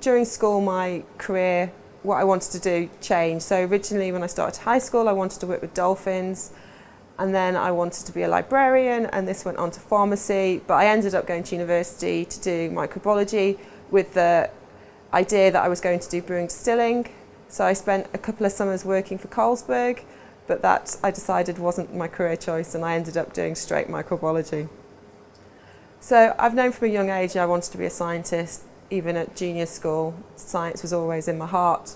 During school, my career, what I wanted to do changed. So originally when I started high school, I wanted to work with dolphins, and then I wanted to be a librarian, and this went on to pharmacy, but I ended up going to university to do microbiology with the idea that I was going to do brewing distilling. So I spent a couple of summers working for Carlsberg, but that I decided wasn't my career choice, and I ended up doing straight microbiology. So I've known from a young age I wanted to be a scientist. Even at junior school, science was always in my heart.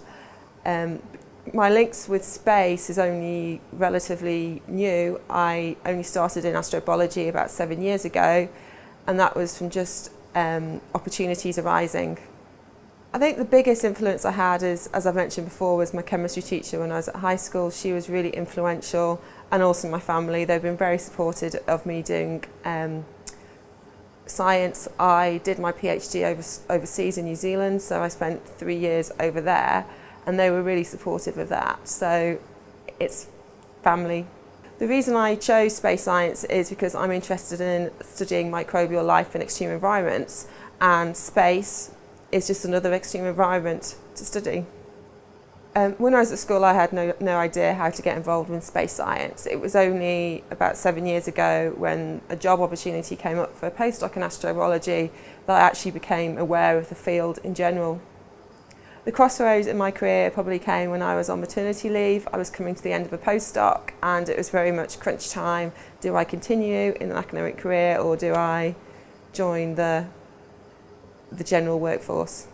My links with space is only relatively new. I only started in astrobiology about 7 years ago, and that was from just opportunities arising. I think the biggest influence I had is, as I've mentioned before, was my chemistry teacher when I was at high school. She was really influential, and also my family. They've been very supportive of me doing science. I did my PhD overseas in New Zealand, so I spent 3 years over there, and they were really supportive of that. So it's family. The reason I chose space science is because I'm interested in studying microbial life in extreme environments, and space is just another extreme environment to study. When I was at school, I had no idea how to get involved in space science. It was only about 7 years ago when a job opportunity came up for a postdoc in astrobiology that I actually became aware of the field in general. The crossroads in my career probably came when I was on maternity leave. I was coming to the end of a postdoc, and it was very much crunch time. Do I continue in an academic career, or do I join the general workforce?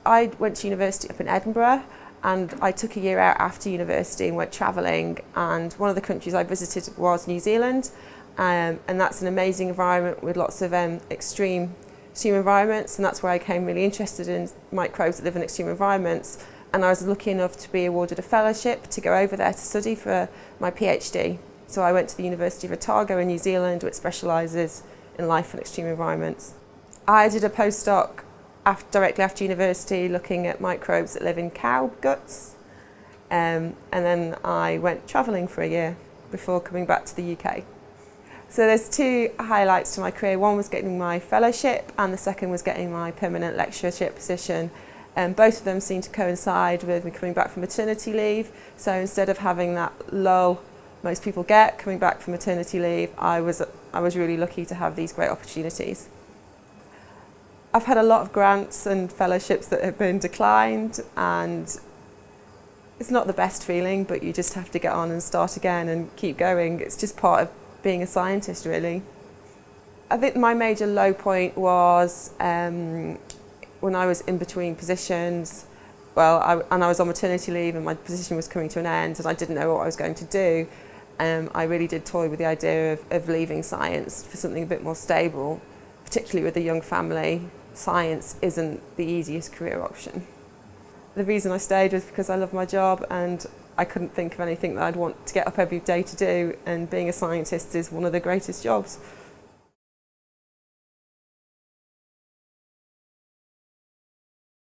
I went to university up in Edinburgh, and I took a year out after university and went travelling, and one of the countries I visited was New Zealand, and that's an amazing environment with lots of extreme environments, and that's where I became really interested in microbes that live in extreme environments, and I was lucky enough to be awarded a fellowship to go over there to study for my PhD. So I went to the University of Otago in New Zealand, which specialises in life in extreme environments. I did a postdoc directly after university looking at microbes that live in cow guts, and then I went travelling for a year before coming back to the UK. So there's two highlights to my career. One was getting my fellowship, and the second was getting my permanent lectureship position. Both of them seemed to coincide with me coming back from maternity leave. So instead of having that lull most people get coming back from maternity leave, I was really lucky to have these great opportunities. I've had a lot of grants and fellowships that have been declined, and it's not the best feeling, but you just have to get on and start again and keep going. It's just part of being a scientist, really. I think my major low point was when I was in between positions. I was on maternity leave, and my position was coming to an end, and I didn't know what I was going to do. I really did toy with the idea of leaving science for something a bit more stable, particularly with a young family. Science isn't the easiest career option. The reason I stayed was because I love my job, and I couldn't think of anything that I'd want to get up every day to do, and being a scientist is one of the greatest jobs.